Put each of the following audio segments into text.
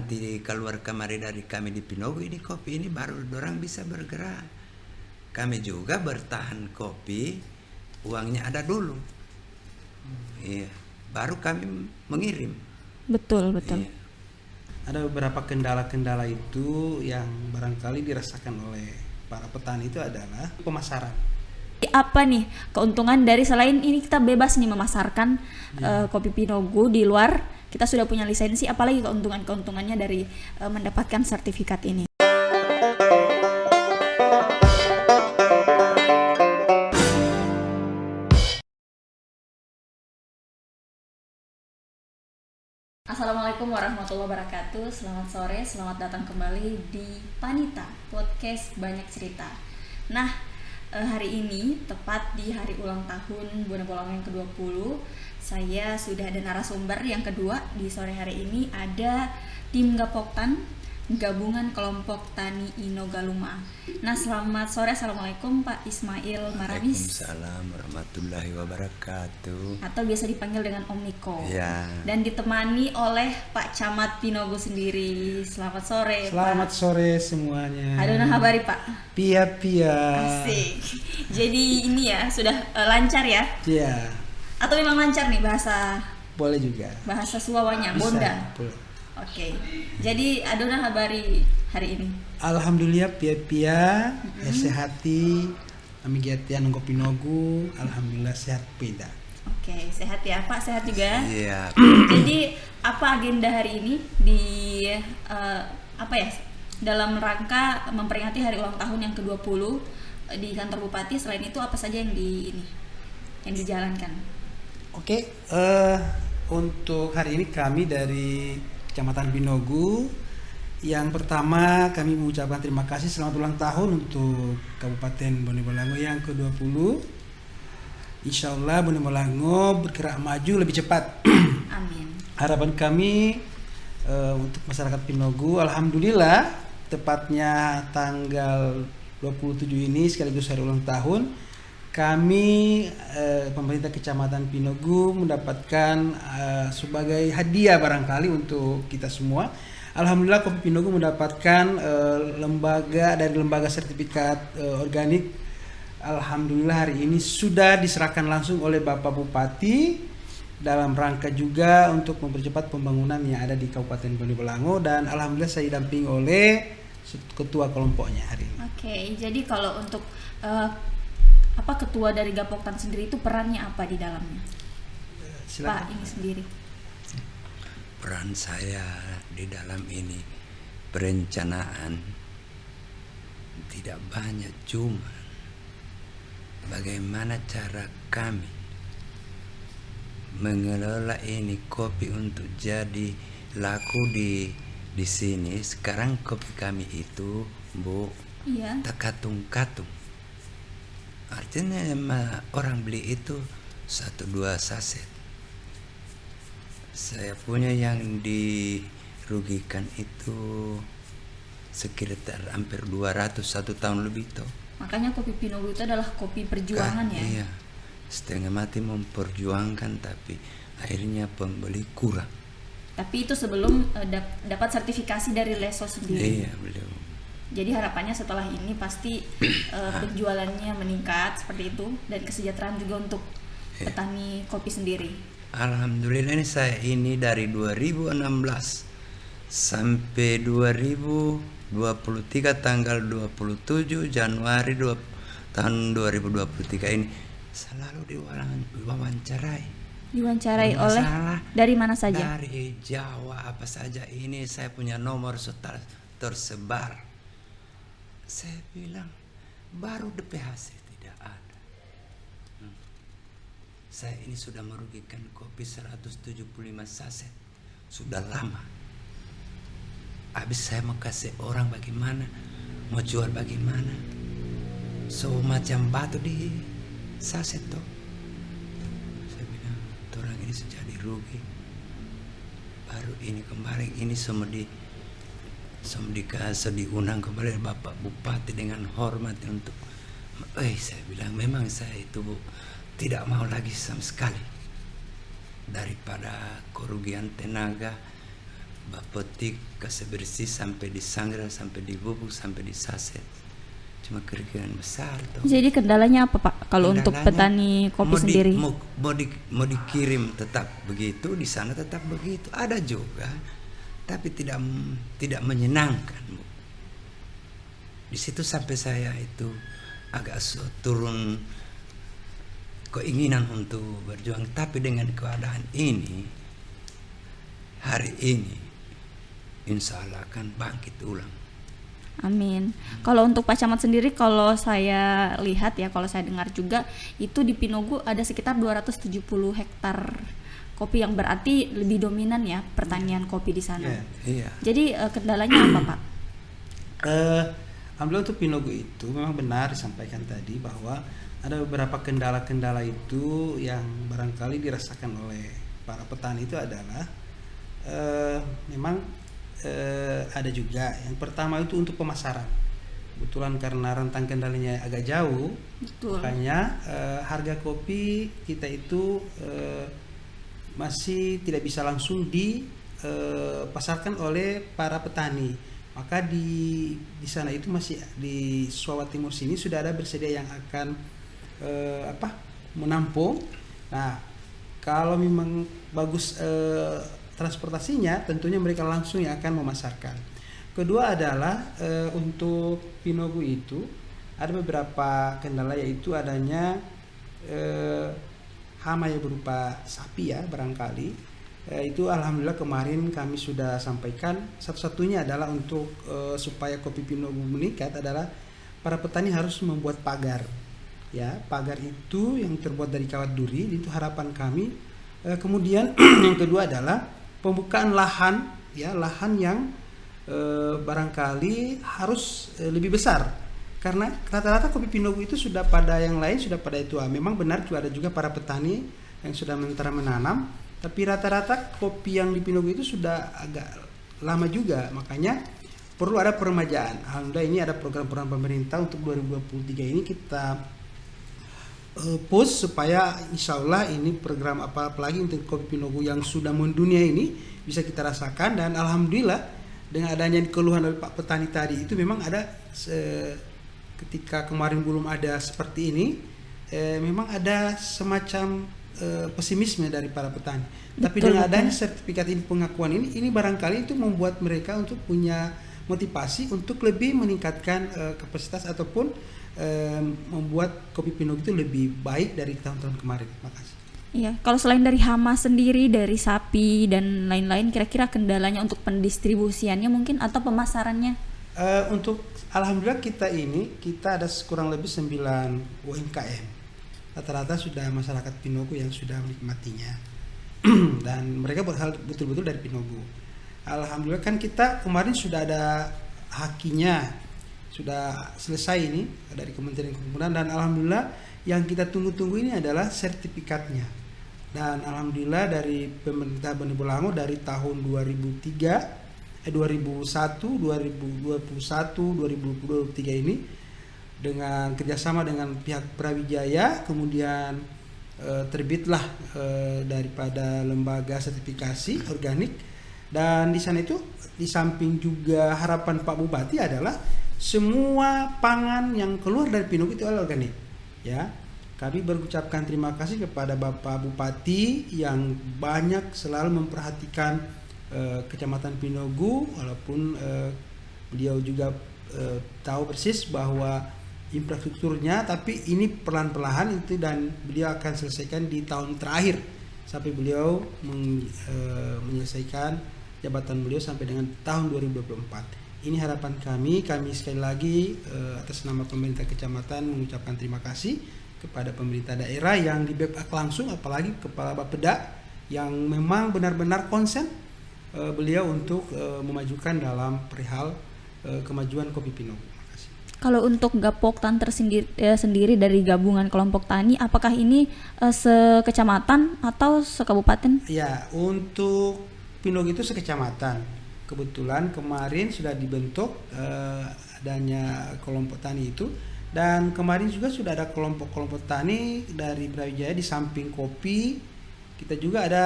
nanti keluar kemari dari kami di Pinogo ini kopi ini baru orang bisa bergerak. Kami juga bertahan kopi, uangnya ada dulu. Iya, baru kami mengirim. Betul. Iya. Ada beberapa kendala-kendala itu yang barangkali dirasakan oleh para petani itu adalah pemasaran. Apa nih keuntungan dari selain ini kita bebas nih memasarkan kopi Pinogo di luar, kita sudah punya lisensi, apalagi keuntungannya dari mendapatkan sertifikat ini? Assalamualaikum warahmatullahi wabarakatuh. Selamat sore, selamat datang kembali di Panita Podcast Banyak Cerita. Nah, hari ini tepat di hari ulang tahun Bone Bolango yang ke-20, saya sudah ada narasumber yang kedua. Di sore hari ini ada tim Gapoktan, Gabungan Kelompok Tani Inogaluma. Nah, selamat sore. Assalamualaikum Pak Ismail Maramis. Waalaikumsalam warahmatullahi wabarakatuh. Atau biasa dipanggil dengan Om Niko. Ya. Dan ditemani oleh Pak Camat Pinogo sendiri. Selamat sore, Selamat Pak. sore semuanya. Adona habari, Pak. Pia. Asik. Jadi ini ya sudah lancar ya? Iya, Atau memang lancar nih bahasa boleh juga. Suawanya, Bisa, Bonda. boleh. Oke. Jadi Adona habari hari ini. Alhamdulillah pia sehati amigiatian nggo Pinogo, alhamdulillah sehat peda. Oke, sehat ya Pak, sehat juga. Iya. Jadi apa agenda hari ini di dalam rangka memperingati hari ulang tahun yang ke-20 di kantor Bupati. Selain itu apa saja yang dijalankan? Oke, untuk hari ini kami dari Kecamatan Pinogo, yang pertama kami mengucapkan terima kasih selamat ulang tahun untuk Kabupaten Bone Bolango yang ke-20. Insya Allah Bone Bolango bergerak maju lebih cepat. Amin. Harapan kami untuk masyarakat Pinogo, alhamdulillah tepatnya tanggal 27 ini sekaligus hari ulang tahun, kami pemerintah Kecamatan Pinogo mendapatkan sebagai hadiah barangkali untuk kita semua. Alhamdulillah Kopi Pinogo mendapatkan lembaga sertifikat organik. Alhamdulillah hari ini sudah diserahkan langsung oleh Bapak Bupati dalam rangka juga untuk mempercepat pembangunan yang ada di Kabupaten Bone Bolango, dan alhamdulillah saya didampingi oleh ketua kelompoknya hari ini. Oke, jadi kalau untuk ketua dari Gapoktan sendiri itu perannya apa di dalamnya? Silakan. Pak ini sendiri. Peran saya di dalam ini perencanaan tidak banyak, cuma bagaimana cara kami mengelola ini kopi untuk jadi laku di sini. Sekarang kopi kami itu, Bu, Iya. terkatung-katung. Artinya orang beli itu 1-2 saset. Saya punya yang dirugikan itu sekitar hampir 200 1 tahun lebih toh. Makanya kopi Pinogo itu adalah kopi perjuangan ya. Iya. Setengah mati memperjuangkan, tapi akhirnya pembeli kurang. Tapi itu sebelum dapat sertifikasi dari Leso sendiri. Iya, belum. Jadi harapannya setelah ini pasti penjualannya meningkat seperti itu, dan kesejahteraan juga untuk petani kopi sendiri. Alhamdulillah ini saya ini dari 2016 sampai 2023 tanggal 27 Januari tahun 2023 ini selalu diwawancarai. Diwawancarai oleh Masalah dari mana saja? Dari Jawa apa saja ini, saya punya nomor tersebar. Saya bilang baru DPHC tidak ada. Saya ini sudah merugikan kopi 175 saset. Sudah lama. Habis saya mau kasih orang bagaimana, mau jual bagaimana. So macam batu di saset tuh. Saya bilang orang ini sudah dirugi. Baru ini kemarin ini semua diundang kembali Bapak Bupati dengan hormat untuk saya bilang memang saya itu, Bu, tidak mau lagi sama sekali daripada kerugian tenaga bapetik, kasih bersih sampai di sanggra, sampai di bubuk, sampai di saset. Cuma kerugian besar tuh. Jadi kendalanya apa Pak? Kalau untuk petani kopi sendiri? Mau dikirim tetap begitu, di sana tetap begitu. Ada juga, tapi tidak menyenangkan, Bu. Di situ sampai saya itu agak turun keinginan untuk berjuang. Tapi dengan keadaan ini, hari ini, insya Allah akan bangkit ulang. Amin. Kalau untuk Pak Camat sendiri, kalau saya lihat ya, kalau saya dengar juga, itu di Pinogu ada sekitar 270 hektar kopi, yang berarti lebih dominan ya pertanian kopi di sana. Iya. Jadi kendalanya apa Pak? Alhamdulillah untuk Pinogu itu memang benar disampaikan tadi bahwa ada beberapa kendala-kendala itu yang barangkali dirasakan oleh para petani itu adalah memang ada juga. Yang pertama itu untuk pemasaran. Kebetulan karena rentang kendalinya agak jauh, Betul. makanya harga kopi kita itu masih tidak bisa langsung dipasarkan oleh para petani. Maka di sana itu masih di Suawa Timur sini sudah ada bersedia yang akan menampung. Nah, kalau memang bagus transportasinya, tentunya mereka langsung yang akan memasarkan. Kedua adalah untuk Pinogu itu ada beberapa kendala, yaitu adanya hama yang berupa sapi ya barangkali. Itu alhamdulillah kemarin kami sudah sampaikan, satu-satunya adalah untuk supaya kopi Pinogu meningkat adalah para petani harus membuat pagar. Ya, pagar itu yang terbuat dari kawat duri, itu harapan kami. Kemudian yang kedua adalah pembukaan lahan, ya, lahan yang barangkali harus lebih besar. Karena rata-rata kopi Pinogu itu sudah pada yang lain sudah pada itu. Memang benar juga ada juga para petani yang sudah menanam, tapi rata-rata kopi yang di Pinogu itu sudah agak lama juga, makanya perlu ada peremajaan. Alhamdulillah ini ada program-program pemerintah untuk 2023 ini kita push supaya insya Allah ini program apalagi untuk kopi Pinogu yang sudah mendunia ini bisa kita rasakan. Dan alhamdulillah dengan adanya keluhan dari Pak Petani tadi itu memang ada ketika kemarin belum ada seperti ini, memang ada semacam pesimisme dari para petani. Tapi dengan adanya sertifikat ini, pengakuan ini barangkali itu membuat mereka untuk punya motivasi untuk lebih meningkatkan kapasitas ataupun membuat kopi Pinogu itu lebih baik dari tahun-tahun kemarin. Makasih. Iya, kalau selain dari hama sendiri, dari sapi dan lain-lain, kira-kira kendalanya untuk pendistribusiannya mungkin atau pemasarannya? Untuk alhamdulillah kita ada kurang lebih 9 UMKM. Rata-rata sudah masyarakat Pinogu yang sudah menikmatinya dan mereka berasal betul-betul dari Pinogu. Alhamdulillah kan kita kemarin sudah ada hakinya, sudah selesai ini dari Kementerian Kemudahan, dan alhamdulillah yang kita tunggu-tunggu ini adalah sertifikatnya. Dan alhamdulillah dari pemerintah Bani Bolango dari tahun 2001, 2021, 2023 ini dengan kerjasama dengan pihak Brawijaya, kemudian terbitlah daripada lembaga sertifikasi organik. Dan di sana itu di samping juga harapan Pak Bupati adalah semua pangan yang keluar dari Pinogu itu adalah organik. Ya, kami berucapkan terima kasih kepada Bapak Bupati yang banyak selalu memperhatikan Kecamatan Pinogu, walaupun beliau juga tahu persis bahwa infrastrukturnya, tapi ini pelan-pelan itu, dan beliau akan selesaikan di tahun terakhir sampai beliau menyelesaikan jabatan beliau sampai dengan tahun 2024. Ini harapan kami sekali lagi atas nama pemerintah kecamatan mengucapkan terima kasih kepada pemerintah daerah yang di backup langsung, apalagi Kepala Bapeda yang memang benar-benar konsen beliau untuk memajukan dalam perihal kemajuan kopi Pinogu. Kalau untuk Gapoktan sendiri dari gabungan kelompok tani, apakah ini sekecamatan atau sekabupaten? Ya, untuk Pinogu itu sekecamatan. Kebetulan kemarin sudah dibentuk adanya kelompok tani itu, dan kemarin juga sudah ada kelompok-kelompok tani dari Brawijaya. Di samping kopi, kita juga ada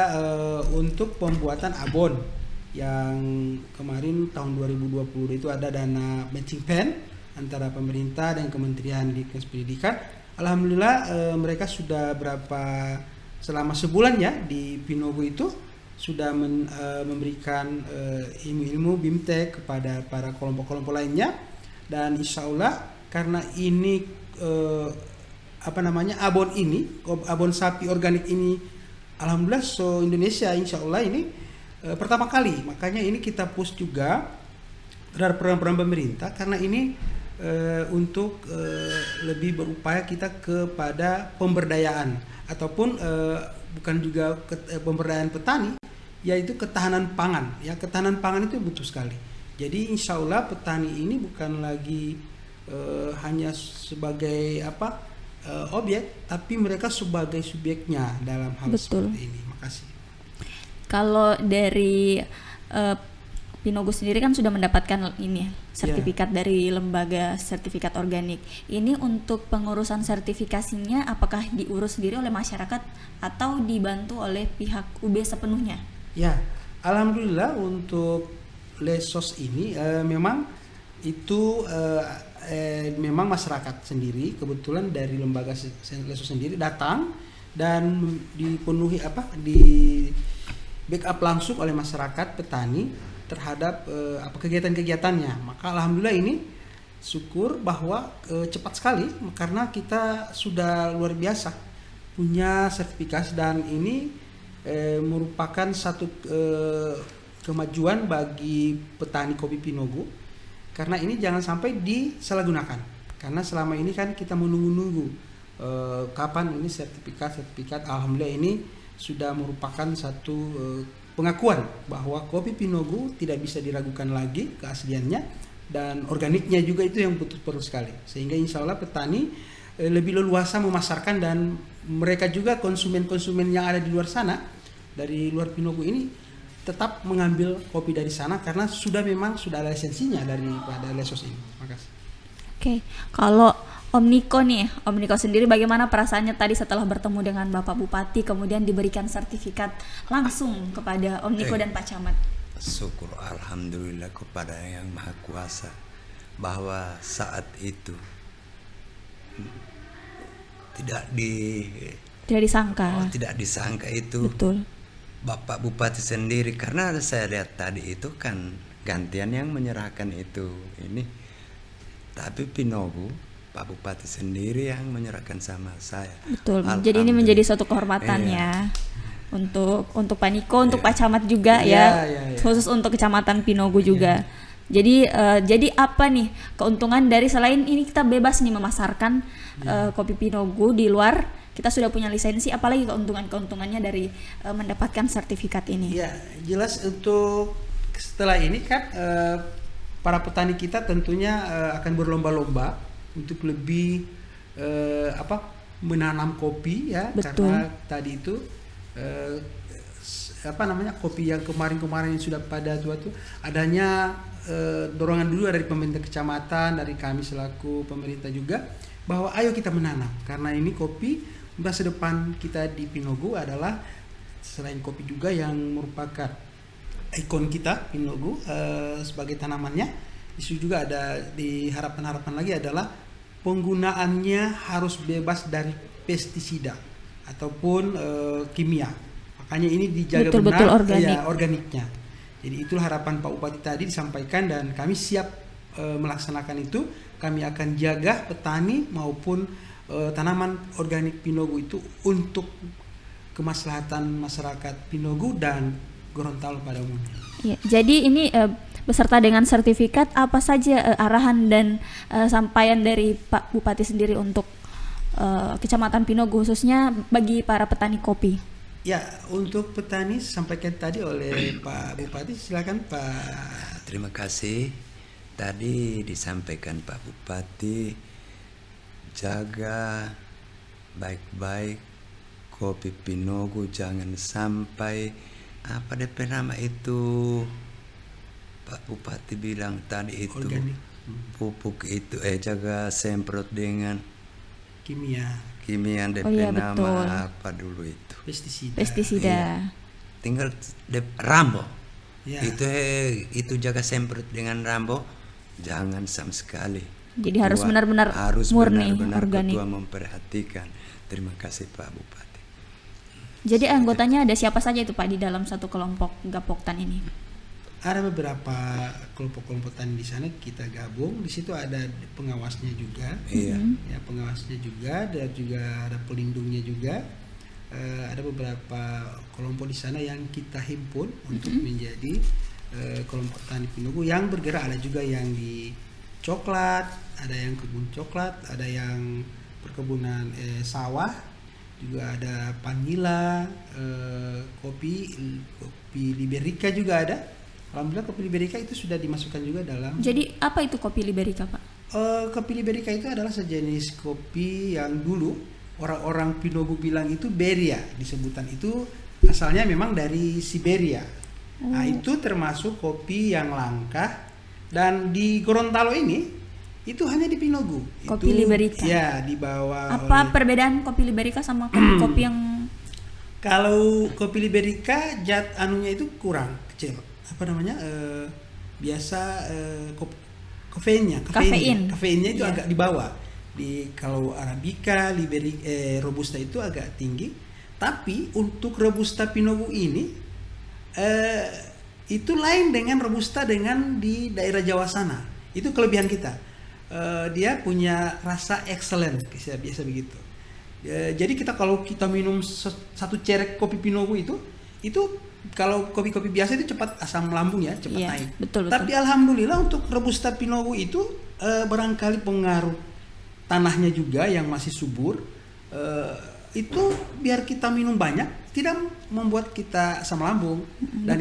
untuk pembuatan abon. yang kemarin tahun 2020 itu ada dana matching pen antara pemerintah dan Kementerian Dinkes Pendidikan. Alhamdulillah mereka sudah selama sebulan ya di Pinogo itu sudah memberikan ilmu-ilmu BIMTEK kepada para kelompok-kelompok lainnya, dan insya Allah karena ini abon sapi organik ini alhamdulillah Indonesia insya Allah ini pertama kali, makanya ini kita push juga terhadap program-program pemerintah karena ini untuk lebih berupaya kita kepada pemberdayaan ataupun bukan juga pemberdayaan petani, yaitu ketahanan pangan. Ya, ketahanan pangan itu butuh sekali. Jadi insya Allah petani ini bukan lagi hanya sebagai objek, tapi mereka sebagai subjeknya dalam hal seperti ini. Makasih. Kalau dari Pinogo sendiri kan sudah mendapatkan ini sertifikat dari lembaga sertifikat organik. Ini untuk pengurusan sertifikasinya apakah diurus sendiri oleh masyarakat atau dibantu oleh pihak UB sepenuhnya? Ya, alhamdulillah untuk Lesos ini memang itu memang masyarakat sendiri, kebetulan dari lembaga Lesos sendiri datang dan dipenuhi di backup langsung oleh masyarakat petani terhadap kegiatan-kegiatannya. Maka alhamdulillah ini syukur bahwa cepat sekali karena kita sudah luar biasa punya sertifikasi, dan ini merupakan satu kemajuan bagi petani kopi Pinogo karena ini jangan sampai disalahgunakan, karena selama ini kan kita menunggu-nunggu kapan ini sertifikat. Alhamdulillah ini sudah merupakan satu pengakuan bahwa kopi Pinogo tidak bisa diragukan lagi keasliannya, dan organiknya juga itu yang perlu sekali, sehingga insya Allah petani lebih leluasa memasarkan, dan mereka juga konsumen-konsumen yang ada di luar sana dari luar Pinogo ini tetap mengambil kopi dari sana karena sudah ada lisensinya daripada Lesos ini. Makasih. Oke, kalau Om Niko sendiri bagaimana perasaannya tadi setelah bertemu dengan Bapak Bupati kemudian diberikan sertifikat langsung kepada Om Niko dan Pak Camat? Syukur alhamdulillah kepada Yang Maha Kuasa bahwa saat itu tidak disangka itu. Betul. Bapak Bupati sendiri, karena saya lihat tadi itu kan gantian yang menyerahkan itu ini, tapi Pinogo Pak Bupati sendiri yang menyerahkan sama saya. Betul. Jadi ini menjadi suatu kehormatan ya untuk Pak Niko, untuk Pak Camat juga ya. Khusus untuk Kecamatan Pinogo juga. Jadi apa nih keuntungan dari selain ini kita bebas nih memasarkan kopi Pinogo di luar, kita sudah punya lisensi, apalagi keuntungannya dari mendapatkan sertifikat ini? Ya, jelas untuk setelah ini kan para petani kita tentunya akan berlomba-lomba untuk lebih menanam kopi ya. Betul. Karena tadi itu kopi yang kemarin sudah pada tua itu adanya dorongan dulu dari pemerintah kecamatan, dari kami selaku pemerintah juga, bahwa ayo kita menanam, karena ini kopi masa depan kita di Pinogo adalah selain kopi juga yang merupakan ikon kita Pinogo sebagai tanamannya. Isu juga ada di harapan lagi adalah penggunaannya harus bebas dari pestisida ataupun kimia. Makanya ini dijaga benar organiknya. Jadi itulah harapan Pak Bupati tadi disampaikan, dan kami siap melaksanakan itu. Kami akan jaga petani maupun tanaman organik Pinogo itu untuk kemaslahatan masyarakat Pinogo dan Gorontalo pada umumnya. Ya, jadi ini beserta dengan sertifikat apa saja arahan dan sampaian dari Pak Bupati sendiri untuk Kecamatan Pinogo khususnya bagi para petani kopi? Ya, untuk petani sampaikan tadi oleh Pak Bupati, silakan Pak. Terima kasih. Tadi disampaikan Pak Bupati, jaga baik-baik kopi Pinogo, jangan sampai DP nama itu Pak Bupati bilang tadi itu organik. Pupuk itu jaga semprot dengan kimia DP nama betul. Apa dulu itu pestisida. Tinggal Ya. Itu jaga semprot dengan Rambo, jangan sama sekali. Jadi harus Ketua benar-benar harus murni, benar-benar organik. ketua memperhatikan. Terima kasih Pak Bupati. Jadi anggotanya ada siapa saja itu Pak di dalam satu kelompok Gapoktan ini? Ada beberapa kelompok-kelompok tani di sana kita gabung. Di situ ada pengawasnya juga. Iya. Ya, pengawasnya juga, dan juga ada pelindungnya juga. Ada beberapa kelompok di sana yang kita himpun untuk menjadi kelompok tani Pinogu yang bergerak. Ada juga yang di coklat, ada yang kebun coklat, ada yang perkebunan sawah, juga ada panila, kopi Liberica juga ada. Alhamdulillah kopi Liberica itu sudah dimasukkan juga dalam. Jadi apa itu kopi Liberica Pak? Kopi Liberica itu adalah sejenis kopi yang dulu orang-orang Pinogu bilang itu beria, disebutan itu asalnya memang dari Siberia. Nah, itu termasuk kopi yang langka, dan di Gorontalo ini itu hanya di Pinogu. Kopi itu, Liberica. Ya, dibawa. Apa perbedaan kopi Liberica sama kopi-kopi yang Kalau kopi Liberica zat anunya itu kurang kecil. Apa namanya? Biasa kafeinnya itu agak di bawah. Kalau Arabica, Robusta itu agak tinggi. Tapi untuk Robusta Pinogu ini itu lain dengan Robusta dengan di daerah Jawa sana. Itu kelebihan kita. Dia punya rasa excellent, biasa begitu. Jadi kalau kita minum satu cerek kopi Pinogu itu kalau kopi-kopi biasa itu cepat asam lambung ya, cepat naik. Betul. Tapi alhamdulillah untuk Robusta Pinogu itu barangkali pengaruh tanahnya juga yang masih subur, itu biar kita minum banyak tidak membuat kita asam lambung, dan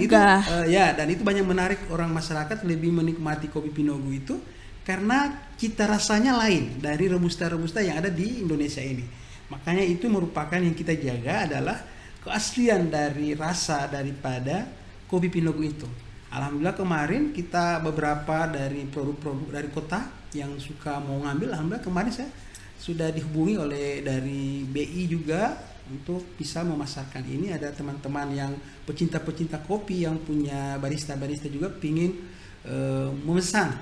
itu banyak menarik orang masyarakat lebih menikmati kopi Pinogu itu karena cita rasanya lain dari robusta yang ada di Indonesia ini. Makanya itu merupakan yang kita jaga adalah keaslian dari rasa daripada kopi Pinogu itu. Alhamdulillah kemarin kita beberapa dari produk-produk dari kota yang suka mau ngambil, alhamdulillah kemarin saya sudah dihubungi oleh dari BI juga untuk bisa memasarkan ini. Ada teman-teman yang pecinta-pecinta kopi yang punya barista-barista juga pingin memesan.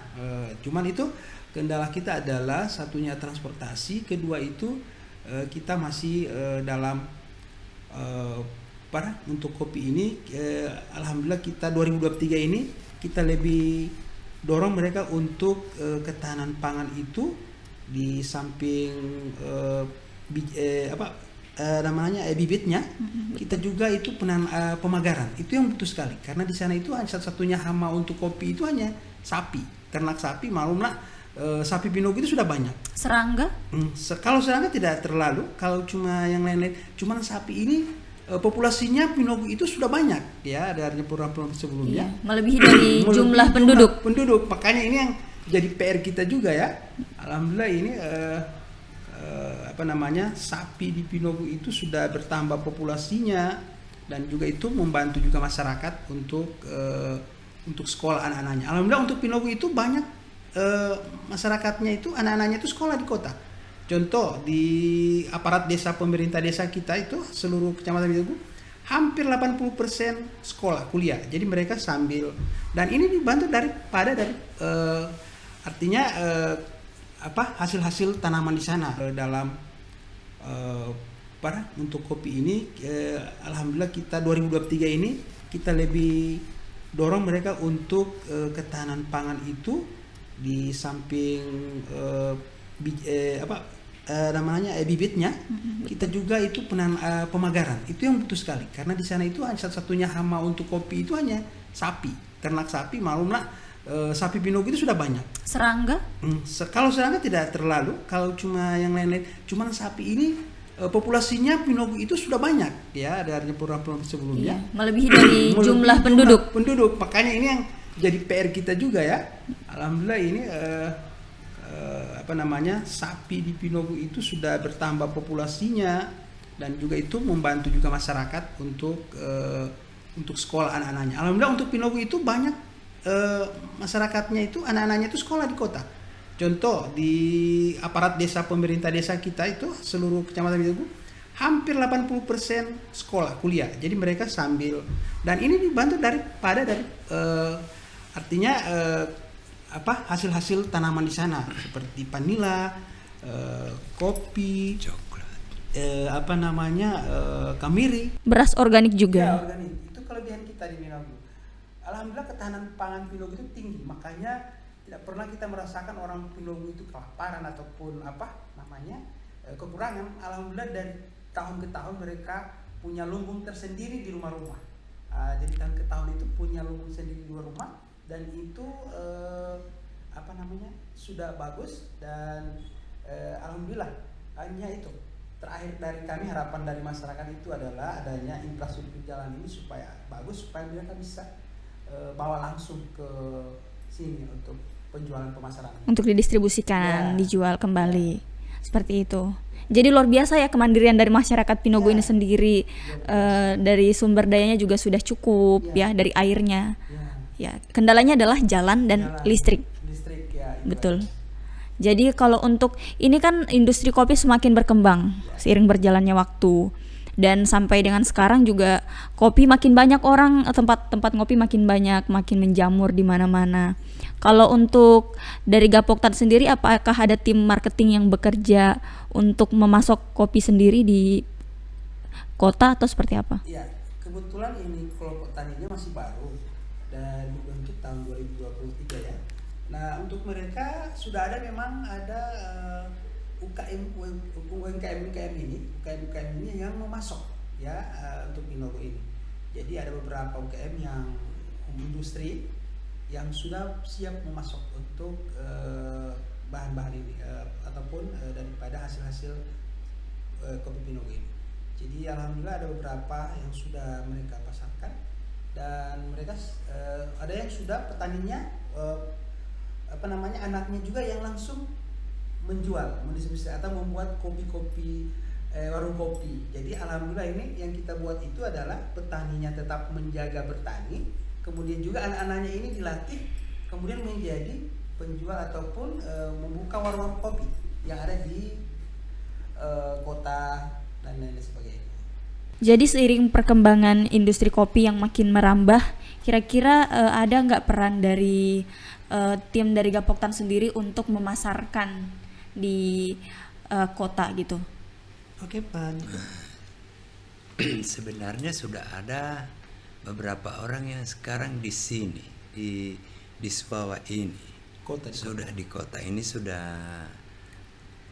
Cuman itu kendala kita adalah satunya transportasi, kedua itu kita masih dalam untuk kopi ini alhamdulillah kita 2023 ini kita lebih dorong mereka untuk ketahanan pangan itu di samping bibitnya, kita juga itu pemagaran. Itu yang butuh sekali karena di sana itu satu-satunya hama untuk kopi itu hanya sapi, ternak sapi. Malumlah sapi Pinogu itu sudah banyak. Serangga? Kalau serangga tidak terlalu, kalau cuma yang lain-lain, cuma sapi ini populasinya Pinogu itu sudah banyak ya dari program-program sebelumnya. Iya, melebihi dari jumlah penduduk. Makanya ini yang jadi PR kita juga ya. Alhamdulillah ini sapi di Pinogu itu sudah bertambah populasinya, dan juga itu membantu juga masyarakat untuk sekolah anak-anaknya. Alhamdulillah untuk Pinogu itu banyak masyarakatnya itu anak-anaknya itu sekolah di kota. Contoh di aparat desa, pemerintah desa kita itu seluruh kecamatan Pinogu hampir 80% sekolah kuliah. Jadi mereka sambil, dan ini dibantu dari hasil-hasil tanaman di sana dalam untuk kopi ini. Alhamdulillah kita 2023 ini kita lebih dorong mereka untuk ketahanan pangan itu di samping bibitnya, kita juga itu pemagaran. Itu yang butuh sekali karena di sana itu satu-satunya hama untuk kopi itu hanya sapi, ternak sapi. Malumlah sapi Pinogu itu sudah banyak. Serangga? Kalau serangga tidak terlalu, kalau cuma yang lain-lain, cuma sapi ini populasinya Pinogu itu sudah banyak ya dari program-program sebelumnya. Iya, melebihi dari jumlah penduduk. Makanya ini yang jadi PR kita juga ya. Alhamdulillah ini sapi di Pinogu itu sudah bertambah populasinya, dan juga itu membantu juga masyarakat untuk sekolah anak-anaknya. Alhamdulillah untuk Pinogu itu banyak masyarakatnya itu anak-anaknya itu sekolah di kota. Contoh di aparat desa, pemerintah desa kita itu seluruh kecamatan Pinogu hampir 80% sekolah kuliah. Jadi mereka sambil, dan ini dibantu dari artinya hasil-hasil tanaman di sana seperti vanila, kopi, Coklat. kamiri. Beras organik Ya, juga. organik. Itu kelebihan kita di Pinogu. Alhamdulillah ketahanan pangan Pinogu itu tinggi, makanya tidak pernah kita merasakan orang Pinogu itu kelaparan ataupun kekurangan. Alhamdulillah dari tahun ke tahun mereka punya lumbung tersendiri di rumah-rumah. Jadi tahun ke tahun itu punya lumbung sendiri di rumah, dan itu sudah bagus, dan alhamdulillah. Hanya itu terakhir dari kami, harapan dari masyarakat itu adalah adanya infrastruktur jalan ini supaya bagus, supaya mereka bisa bawa langsung ke sini untuk penjualan pemasaran. Untuk didistribusikan, Ya. dijual kembali. Seperti itu. Jadi luar biasa ya kemandirian dari masyarakat Pinogo ini sendiri. Dari sumber dayanya juga sudah cukup ya, dari airnya. Ya, kendalanya adalah jalan dan listrik. Listrik ya. itu Betul. aja. Jadi kalau untuk ini kan industri kopi semakin berkembang seiring berjalannya waktu, dan sampai dengan sekarang juga kopi makin banyak orang, tempat-tempat ngopi makin banyak, makin menjamur di mana-mana. Kalau untuk dari Gapoktan sendiri, apakah ada tim marketing yang bekerja untuk memasok kopi sendiri di kota atau seperti apa? Ya, kebetulan ini kelompok taninya masih baru dan dibentuk tahun 2023 ya. Nah, untuk mereka sudah memang ada UMKM ini yang memasok ya untuk Pinogo ini. Jadi ada beberapa UMKM yang industri yang sudah siap memasok untuk bahan-bahan ini ataupun daripada hasil-hasil kopi Pinogo ini. Jadi alhamdulillah ada beberapa yang sudah mereka pasarkan, dan mereka ada yang sudah petaninya anaknya juga yang langsung menjual, mendistribusi atau membuat kopi-kopi warung kopi. Jadi alhamdulillah ini yang kita buat itu adalah petaninya tetap menjaga bertani, kemudian juga anak-anaknya ini dilatih kemudian menjadi penjual ataupun membuka warung kopi yang ada di kota dan lain sebagainya. Jadi seiring perkembangan industri kopi yang makin merambah, kira-kira ada nggak peran dari tim dari Gapoktan sendiri untuk memasarkan di kota gitu? Oke, Pan. Sebenarnya sudah ada beberapa orang yang sekarang di sini, di Subawa ini, sudah di kota ini sudah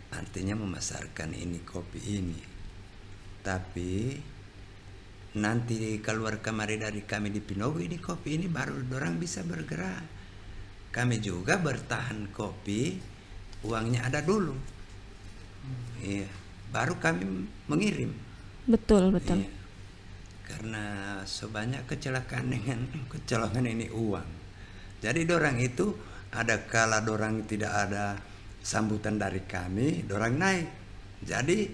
artinya memasarkan ini kopi ini. Tapi nanti keluar kemari dari kami di Pinogo ini kopi ini baru orang bisa bergerak. Kami juga bertahan kopi, uangnya ada dulu. Iya, baru kami mengirim. Betul. Iya. Karena sebanyak kecelakaan ini uang. Jadi dorang itu ada kala dorang tidak ada sambutan dari kami, dorang naik. Jadi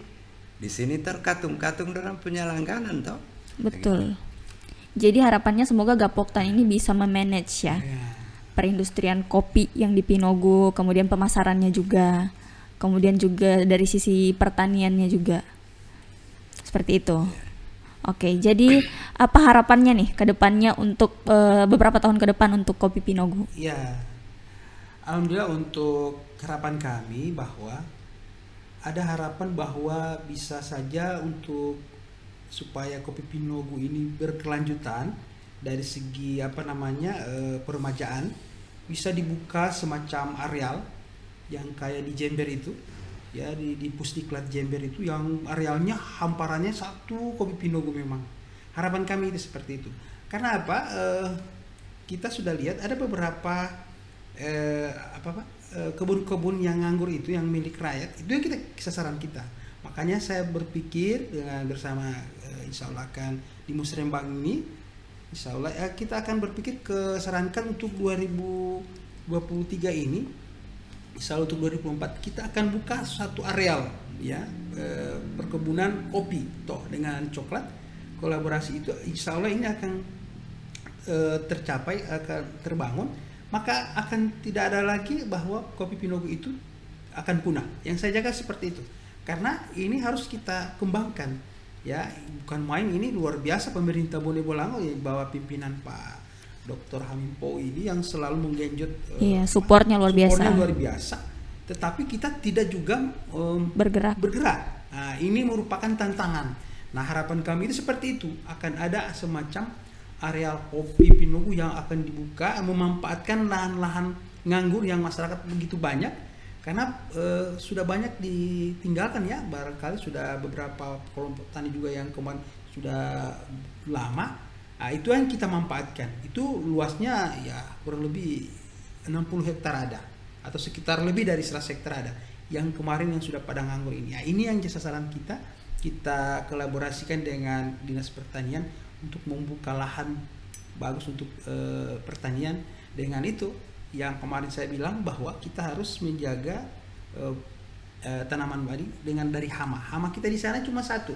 di sini terkatung-katung dorang punya langganan toh. Betul. Jadi harapannya semoga Gapoktan ini bisa memanage ya perindustrian kopi yang di Pinogo, kemudian pemasarannya juga, kemudian juga dari sisi pertaniannya juga. Seperti itu. Oke, jadi apa harapannya nih ke depannya untuk beberapa tahun ke depan untuk kopi Pinogo? Ya, alhamdulillah untuk harapan kami bahwa ada harapan bahwa bisa saja untuk supaya kopi Pinogo ini berkelanjutan dari segi peremajaan, bisa dibuka semacam areal yang kayak di Jember itu ya, di Pusdiklat Jember itu yang arealnya hamparannya satu kopi Pinogo. Memang harapan kami itu seperti itu. Karena apa? Kita sudah lihat ada beberapa kebun-kebun yang nganggur itu yang milik rakyat, itu yang sasaran kita. Makanya saya berpikir dengan bersama insya Allah akan di Musrembang ini, insya Allah kita akan berpikir kesarankan untuk 2023 ini, insya Allah untuk 2024 kita akan buka satu areal ya perkebunan kopi toh dengan coklat. Kolaborasi itu insya Allah ini akan tercapai, akan terbangun, maka akan tidak ada lagi bahwa kopi Pinogo itu akan punah. Yang saya jaga seperti itu. karena ini harus kita kembangkan ya, bukan main. Ini luar biasa pemerintah Bone Bolango ya, bawah pimpinan Pak Dr. Hamim Pou ini yang selalu menggenjot supportnya luar biasa. Tetapi kita tidak juga bergerak. Nah, ini merupakan tantangan. Nah, harapan kami itu seperti itu, akan ada semacam areal kopi Pinogu yang akan dibuka, memanfaatkan lahan-lahan nganggur yang masyarakat begitu banyak, karena sudah banyak ditinggalkan ya, barangkali sudah beberapa kelompok tani juga yang kemarin sudah lama. Nah, itu yang kita manfaatkan. Itu luasnya ya kurang lebih 60 hektar ada, atau sekitar lebih dari 100 hektar ada yang kemarin yang sudah pada nganggur ini. Nah, ini yang sasaran kita kolaborasikan dengan Dinas Pertanian untuk membuka lahan bagus untuk pertanian. Dengan itu yang kemarin saya bilang bahwa kita harus menjaga tanaman padi dengan dari hama. Hama kita di sana cuma satu,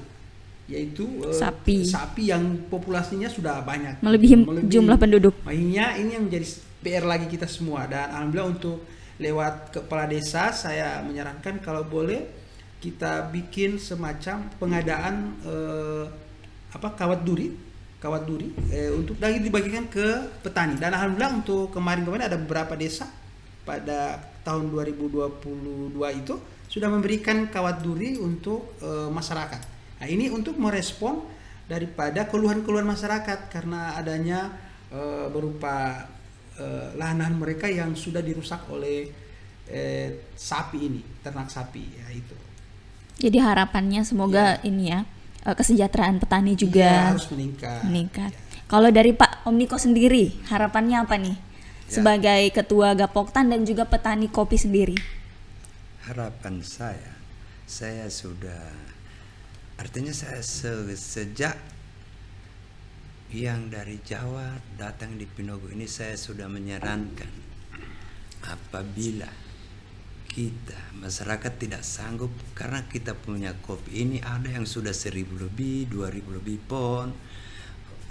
yaitu sapi yang populasinya sudah banyak, melebihi jumlah penduduk. Makanya ini yang menjadi PR lagi kita semua. Dan alhamdulillah untuk lewat kepala desa saya menyarankan kalau boleh kita bikin semacam pengadaan kawat duri untuk lagi dibagikan ke petani. Dan alhamdulillah untuk kemarin ada beberapa desa pada tahun 2022 itu sudah memberikan kawat duri untuk masyarakat. Nah, ini untuk merespon daripada keluhan-keluhan masyarakat karena adanya berupa lahan-lahan mereka yang sudah dirusak oleh sapi ini, ternak sapi ya itu. Jadi harapannya semoga ini ya, kesejahteraan petani juga harus meningkat. Ya. Kalau dari Pak Omniko sendiri, harapannya apa nih sebagai Ketua Gapoktan dan juga petani kopi sendiri? Harapan saya sudah, artinya saya sejak yang dari Jawa datang di Pinogu ini, saya sudah menyarankan apabila kita masyarakat tidak sanggup, karena kita punya kopi ini ada yang sudah 1.000 lebih, 2.000 lebih pon,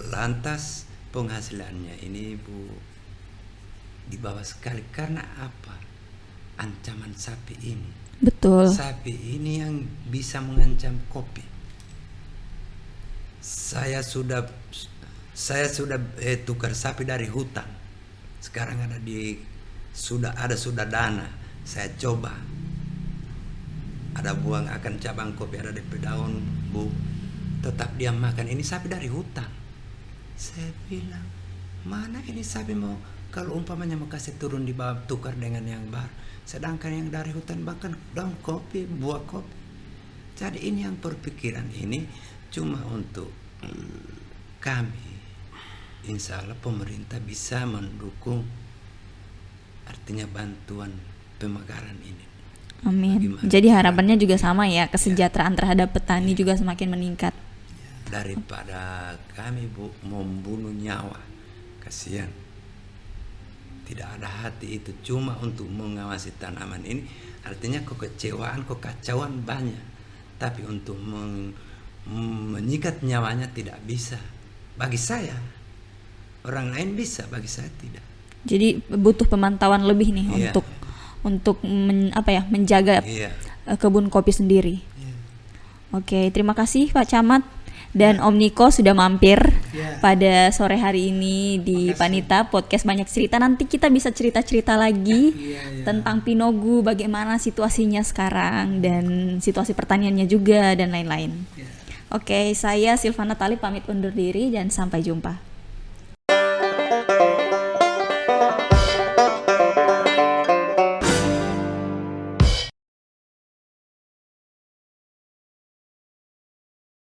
lantas penghasilannya ini di bawah sekali. Karena apa? Ancaman sapi ini. Betul. Sapi ini yang bisa mengancam kopi. Saya sudah tukar sapi dari hutan. Sekarang sudah dana. Saya coba. Ada buang akan cabang kopi, ada DP daun, Bu. Tetap dia makan. Ini sapi dari hutan. Saya bilang, mana ini sapi mau, kalau umpamanya mau kasih turun di bawah, tukar dengan yang baru. Sedangkan yang dari hutan bahkan daun kopi, buah kopi. Jadi ini yang perpikiran ini cuma untuk kami. Insya Allah pemerintah bisa mendukung, artinya bantuan pemekaran ini. Amin. Bagaimana? Jadi harapannya juga sama ya, kesejahteraan terhadap petani juga semakin meningkat. Daripada kami membunuh nyawa, kasihan. Tidak ada hati itu, cuma untuk mengawasi tanaman ini. Artinya kekacauan banyak, tapi untuk menyikat nyawanya tidak bisa. Bagi saya, orang lain bisa, bagi saya tidak. Jadi butuh pemantauan lebih nih untuk menjaga kebun kopi sendiri. Oke, terima kasih Pak Camat dan Omniko sudah mampir pada sore hari ini di Panita Podcast Banyak Cerita. Nanti kita bisa cerita-cerita lagi tentang Pinogu, bagaimana situasinya sekarang dan situasi pertaniannya juga dan lain-lain. Oke, saya Silvana Talib pamit undur diri dan sampai jumpa.